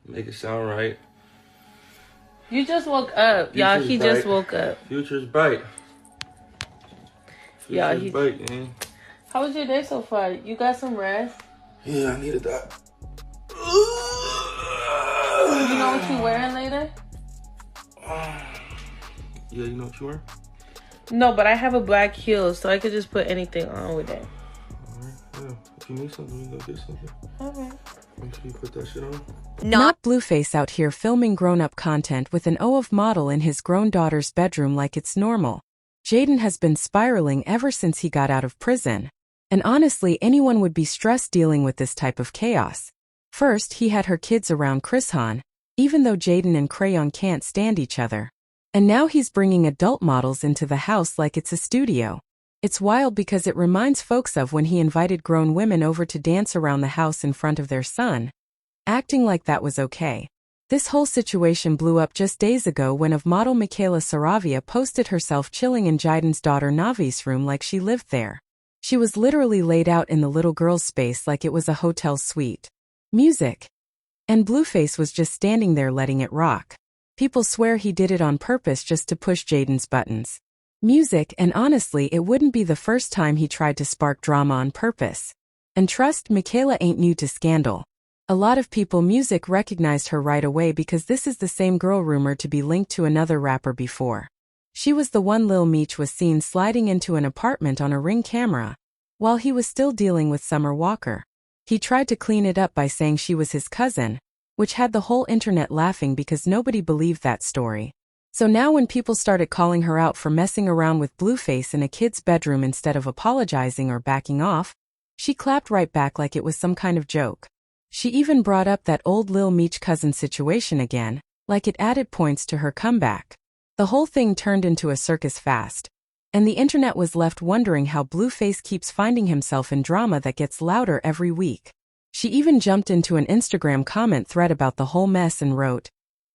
Make it sound right. You just woke up, y'all. He bright. just woke up. Future's bright. Future's bright, man. How was your day so far? You got some rest? Yeah, I needed that. You know what you're wearing later? Yeah, you know what you wear? No, but I have a black heel, so I could just put anything on with it. Alright, yeah. If you need something, you go get something. Okay. Make sure you put that shit on. Not Blueface out here filming grown-up content with an O of model in his grown daughter's bedroom like it's normal. Jaidyn has been spiraling ever since he got out of prison. And honestly, anyone would be stressed dealing with this type of chaos. First, he had her kids around Krishan, even though Jaidyn and Crayon can't stand each other. And now he's bringing adult models into the house like it's a studio. It's wild because it reminds folks of when he invited grown women over to dance around the house in front of their son, acting like that was okay. This whole situation blew up just days ago when of model Michaela Saravia posted herself chilling in Jaidyn's daughter Navi's room like she lived there. She was literally laid out in the little girl's space like it was a hotel suite. Music. And Blueface was just standing there letting it rock. People swear he did it on purpose just to push Jaidyn's buttons. Music, and honestly, it wouldn't be the first time he tried to spark drama on purpose. And trust, Michaela ain't new to scandal. A lot of people music recognized her right away because this is the same girl rumored to be linked to another rapper before. She was the one Lil Meech was seen sliding into an apartment on a Ring camera, while he was still dealing with Summer Walker. He tried to clean it up by saying she was his cousin, which had the whole internet laughing because nobody believed that story. So now when people started calling her out for messing around with Blueface in a kid's bedroom instead of apologizing or backing off, she clapped right back like it was some kind of joke. She even brought up that old Lil Meech cousin situation again, like it added points to her comeback. The whole thing turned into a circus fast. And the internet was left wondering how Blueface keeps finding himself in drama that gets louder every week. She even jumped into an Instagram comment thread about the whole mess and wrote,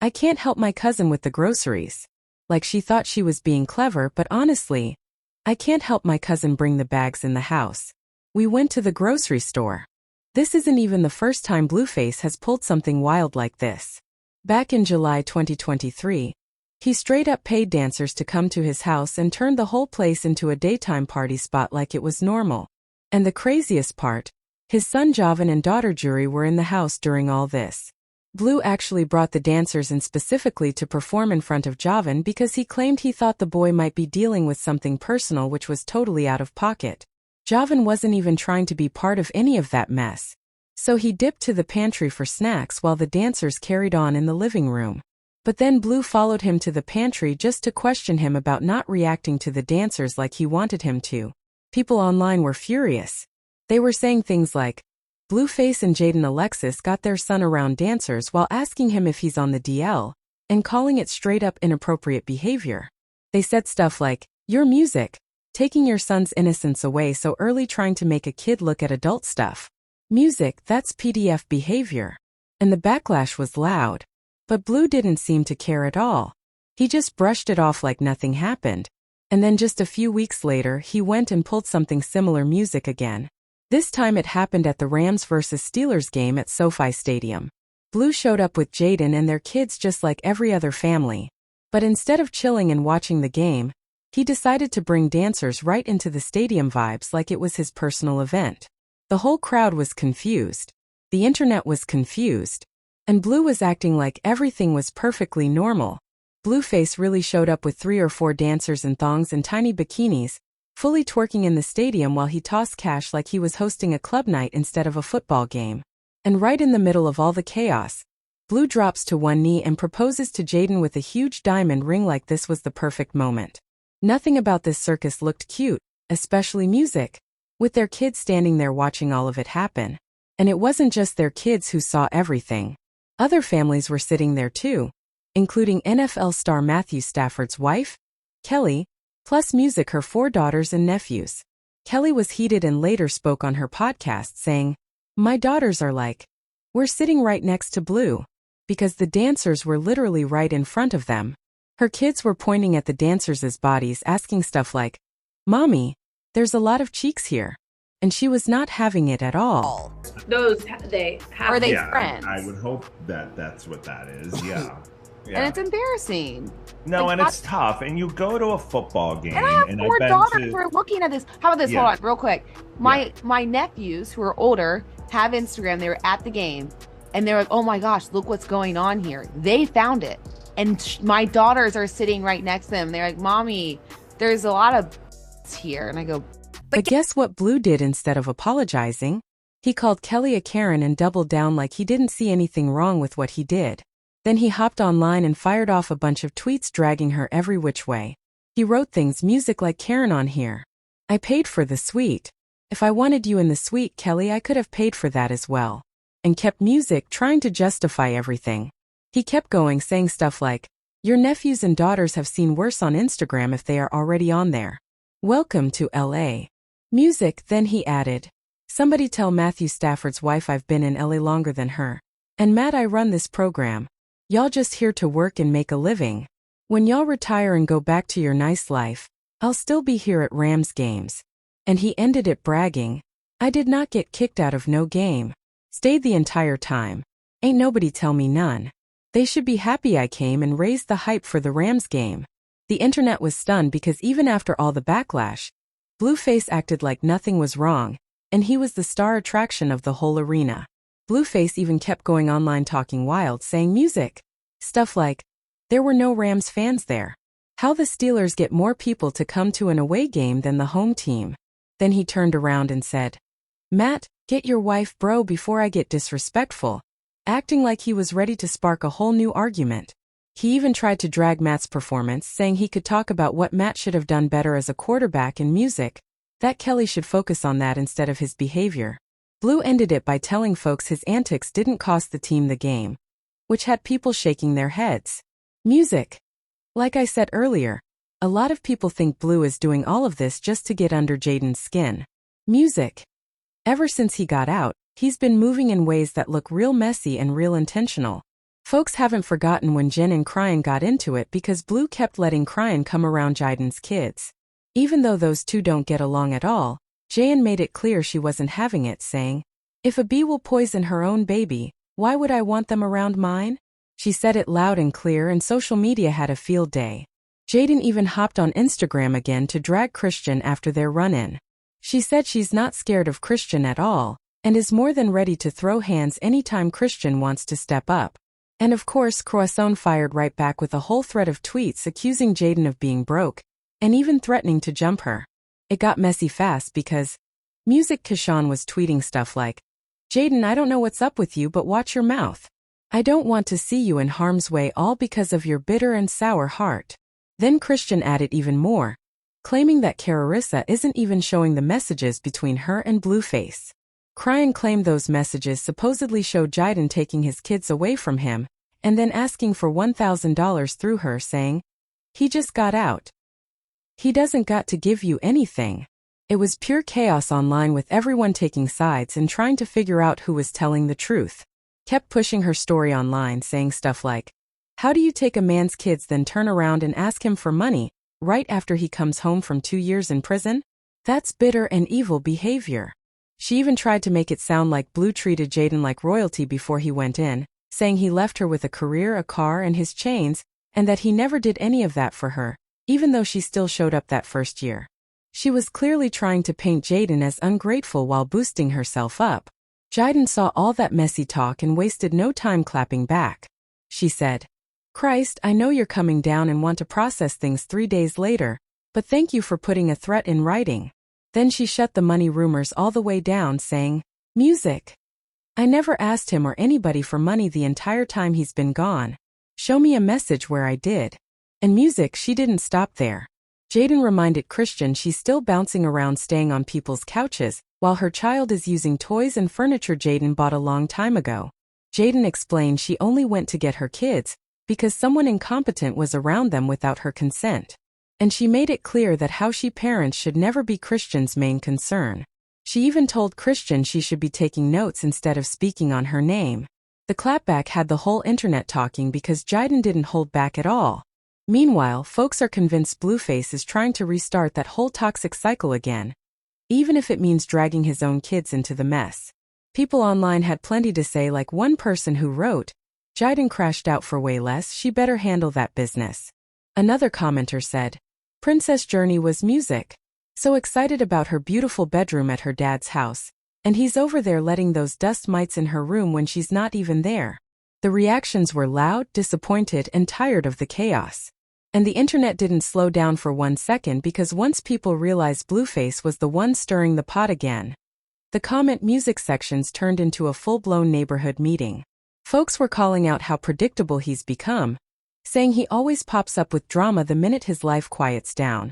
"I can't help my cousin with the groceries." Like she thought she was being clever, but honestly, I can't help my cousin bring the bags in the house. We went to the grocery store. This isn't even the first time Blueface has pulled something wild like this. Back in July 2023, he straight up paid dancers to come to his house and turned the whole place into a daytime party spot like it was normal. And the craziest part, his son Javan and daughter Juri were in the house during all this. Blue actually brought the dancers in specifically to perform in front of Javan because he claimed he thought the boy might be dealing with something personal which was totally out of pocket. Javan wasn't even trying to be part of any of that mess. So he dipped to the pantry for snacks while the dancers carried on in the living room. But then Blue followed him to the pantry just to question him about not reacting to the dancers like he wanted him to. People online were furious. They were saying things like, Blueface and Jaidyn Alexis got their son around dancers while asking him if he's on the DL, and calling it straight up inappropriate behavior. They said stuff like, "Your music, taking your son's innocence away so early trying to make a kid look at adult stuff. Music, that's PDF behavior." And the backlash was loud. But Blue didn't seem to care at all. He just brushed it off like nothing happened. And then just a few weeks later, he went and pulled something similar music again. This time it happened at the Rams vs. Steelers game at SoFi Stadium. Blue showed up with Jaidyn and their kids just like every other family. But instead of chilling and watching the game, he decided to bring dancers right into the stadium vibes like it was his personal event. The whole crowd was confused. The internet was confused. And Blue was acting like everything was perfectly normal. Blueface really showed up with 3 or 4 dancers in thongs and tiny bikinis, fully twerking in the stadium while he tossed cash like he was hosting a club night instead of a football game. And right in the middle of all the chaos, Blue drops to one knee and proposes to Jaidyn with a huge diamond ring like this was the perfect moment. Nothing about this circus looked cute, especially music, with their kids standing there watching all of it happen. And it wasn't just their kids who saw everything. Other families were sitting there too, including NFL star Matthew Stafford's wife, Kelly, plus music her 4 daughters and nephews. Kelly was heated and later spoke on her podcast saying, "My daughters are like, we're sitting right next to Blue," because the dancers were literally right in front of them. Her kids were pointing at the dancers' bodies asking stuff like, "Mommy, there's a lot of cheeks here." and she was not having it at all. They have. Are they Yeah, friends? I would hope that that's what that is. Yeah. And it's embarrassing. No, like, and it's tough. And you go to a football game, And I have and four I've been daughters to. who are looking at this. How about this? Yeah. Hold on, real quick. My nephews who are older have Instagram. They were at the game, and they're like, "Oh my gosh, look what's going on here." They found it, and my daughters are sitting right next to them. They're like, "Mommy, there's a lot of here," and I go, But guess what Blue did instead of apologizing? He called Kelly a Karen and doubled down like he didn't see anything wrong with what he did. Then he hopped online and fired off a bunch of tweets dragging her every which way. He wrote things music like Karen on here. I paid for the suite. If I wanted you in the suite, Kelly, I could have paid for that as well. And kept music trying to justify everything. He kept going saying stuff like, your nephews and daughters have seen worse on Instagram if they are already on there. Welcome to LA. Music, then he added. Somebody tell Matthew Stafford's wife I've been in LA longer than her. And Matt, I run this program. Y'all just here to work and make a living. When y'all retire and go back to your nice life, I'll still be here at Rams games. And he ended it bragging. I did not get kicked out of no game. Stayed the entire time. Ain't nobody tell me none. They should be happy I came and raised the hype for the Rams game. The internet was stunned because even after all the backlash, Blueface acted like nothing was wrong, and he was the star attraction of the whole arena. Blueface even kept going online talking wild, saying music. Stuff like, there were no Rams fans there. How the Steelers get more people to come to an away game than the home team. Then he turned around and said, Matt, get your wife bro before I get disrespectful. Acting like he was ready to spark a whole new argument. He even tried to drag Matt's performance, saying he could talk about what Matt should have done better as a quarterback in music, that Kelly should focus on that instead of his behavior. Blue ended it by telling folks his antics didn't cost the team the game, which had people shaking their heads. Music. Like I said earlier, a lot of people think Blue is doing all of this just to get under Jaidyn's skin. Music. Ever since he got out, he's been moving in ways that look real messy and real intentional. Folks haven't forgotten when Jen and Cryan got into it because Blue kept letting Cryan come around Jaidyn's kids. Even though those two don't get along at all, Jaidyn made it clear she wasn't having it, saying, if a bee will poison her own baby, why would I want them around mine? She said it loud and clear, and social media had a field day. Jaidyn even hopped on Instagram again to drag Christian after their run-in. She said she's not scared of Christian at all, and is more than ready to throw hands anytime Christian wants to step up. And of course, Croissant fired right back with a whole thread of tweets accusing Jaidyn of being broke, and even threatening to jump her. It got messy fast because Music Kashan was tweeting stuff like, Jaidyn, I don't know what's up with you, but watch your mouth. I don't want to see you in harm's way, all because of your bitter and sour heart. Then Christian added even more, claiming that Carissa isn't even showing the messages between her and Blueface. Cryan claimed those messages supposedly showed Jaidyn taking his kids away from him, and then asking for $1,000 through her, saying, he just got out. He doesn't got to give you anything. It was pure chaos online with everyone taking sides and trying to figure out who was telling the truth. Kept pushing her story online, saying stuff like, how do you take a man's kids then turn around and ask him for money right after he comes home from 2 years in prison? That's bitter and evil behavior. She even tried to make it sound like Blue treated Jaidyn like royalty before he went in, saying he left her with a career, a car, and his chains, and that he never did any of that for her, even though she still showed up that first year. She was clearly trying to paint Jaidyn as ungrateful while boosting herself up. Jaidyn saw all that messy talk and wasted no time clapping back. She said, Christ, I know you're coming down and want to process things 3 days later, but thank you for putting a threat in writing. Then she shut the money rumors all the way down, saying, music. I never asked him or anybody for money the entire time he's been gone. Show me a message where I did. And music, she didn't stop there. Jaidyn reminded Christian she's still bouncing around staying on people's couches, while her child is using toys and furniture Jaidyn bought a long time ago. Jaidyn explained she only went to get her kids because someone incompetent was around them without her consent. And she made it clear that how she parents should never be Christian's main concern. She even told Christian she should be taking notes instead of speaking on her name. The clapback had the whole internet talking because Jaidyn didn't hold back at all. Meanwhile, folks are convinced Blueface is trying to restart that whole toxic cycle again. even if it means dragging his own kids into the mess. People online had plenty to say, like one person who wrote, "Jaidyn crashed out for way less, she better handle that business." Another commenter said, "Princess Journey was music. So excited about her beautiful bedroom at her dad's house. And he's over there letting those dust mites in her room when she's not even there." The reactions were loud, disappointed, and tired of the chaos. And the internet didn't slow down for 1 second, because once people realized Blueface was the one stirring the pot again, the comment music sections turned into a full-blown neighborhood meeting. Folks were calling out how predictable he's become, saying he always pops up with drama the minute his life quiets down.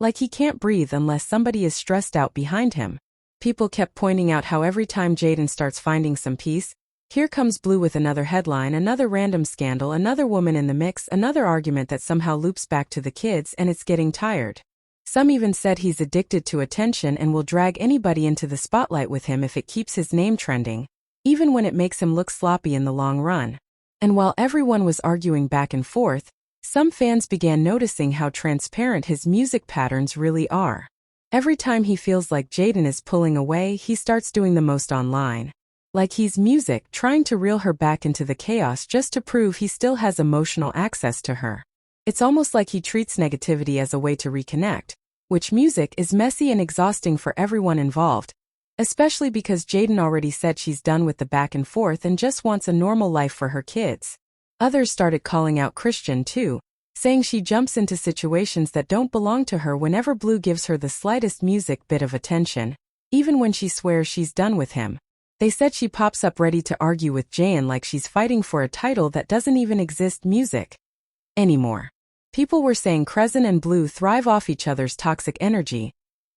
Like he can't breathe unless somebody is stressed out behind him. People kept pointing out how every time Jaidyn starts finding some peace, here comes Blue with another headline, another random scandal, another woman in the mix, another argument that somehow loops back to the kids, and it's getting tired. Some even said he's addicted to attention and will drag anybody into the spotlight with him if it keeps his name trending, even when it makes him look sloppy in the long run. And while everyone was arguing back and forth, some fans began noticing how transparent his music patterns really are. Every time he feels like Jaidyn is pulling away, he starts doing the most online. Like he's music, trying to reel her back into the chaos just to prove he still has emotional access to her. It's almost like he treats negativity as a way to reconnect, which music is messy and exhausting for everyone involved, especially because Jaidyn already said she's done with the back and forth and just wants a normal life for her kids. Others started calling out Christian too, saying she jumps into situations that don't belong to her whenever Blue gives her the slightest music bit of attention, even when she swears she's done with him. They said she pops up ready to argue with Jaidyn like she's fighting for a title that doesn't even exist music anymore. People were saying Crescent and Blue thrive off each other's toxic energy,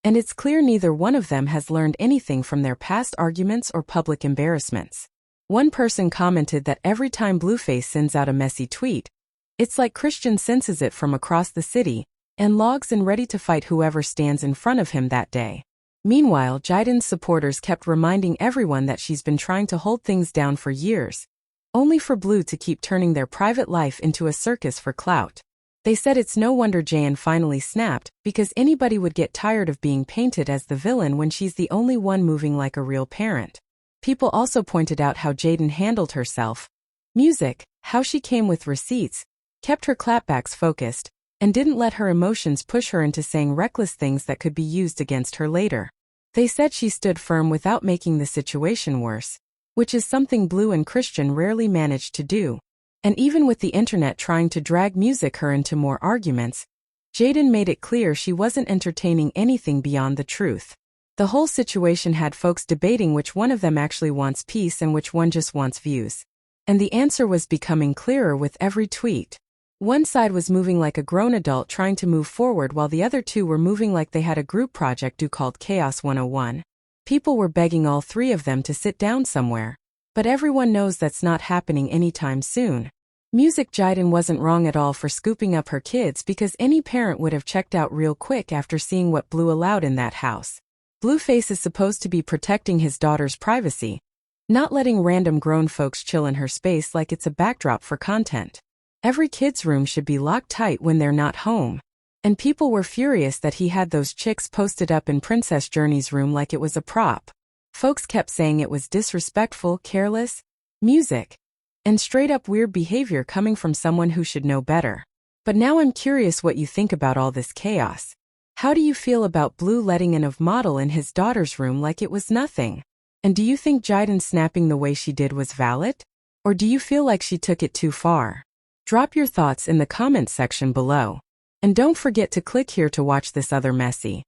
and it's clear neither one of them has learned anything from their past arguments or public embarrassments. One person commented that every time Blueface sends out a messy tweet, it's like Christian senses it from across the city and logs in ready to fight whoever stands in front of him that day. Meanwhile, Jaidyn's supporters kept reminding everyone that she's been trying to hold things down for years, only for Blue to keep turning their private life into a circus for clout. They said it's no wonder Jaidyn finally snapped, because anybody would get tired of being painted as the villain when she's the only one moving like a real parent. People also pointed out how Jaidyn handled herself. Music, how she came with receipts, kept her clapbacks focused, and didn't let her emotions push her into saying reckless things that could be used against her later. They said she stood firm without making the situation worse, which is something Blue and Christian rarely managed to do. And even with the internet trying to drag music her into more arguments, Jaidyn made it clear she wasn't entertaining anything beyond the truth. The whole situation had folks debating which one of them actually wants peace and which one just wants views. And the answer was becoming clearer with every tweet. One side was moving like a grown adult trying to move forward, while the other two were moving like they had a group project due called Chaos 101. People were begging all three of them to sit down somewhere. But everyone knows that's not happening anytime soon. Music Jaidyn wasn't wrong at all for scooping up her kids, because any parent would have checked out real quick after seeing what Blue allowed in that house. Blueface is supposed to be protecting his daughter's privacy, not letting random grown folks chill in her space like it's a backdrop for content. Every kid's room should be locked tight when they're not home. And people were furious that he had those chicks posted up in Princess Journey's room like it was a prop. Folks kept saying it was disrespectful, careless, music, and straight-up weird behavior coming from someone who should know better. But now I'm curious what you think about all this chaos. How do you feel about Blue letting in a model in his daughter's room like it was nothing? And do you think Jaidyn snapping the way she did was valid? Or do you feel like she took it too far? Drop your thoughts in the comments section below. And don't forget to click here to watch this other messy,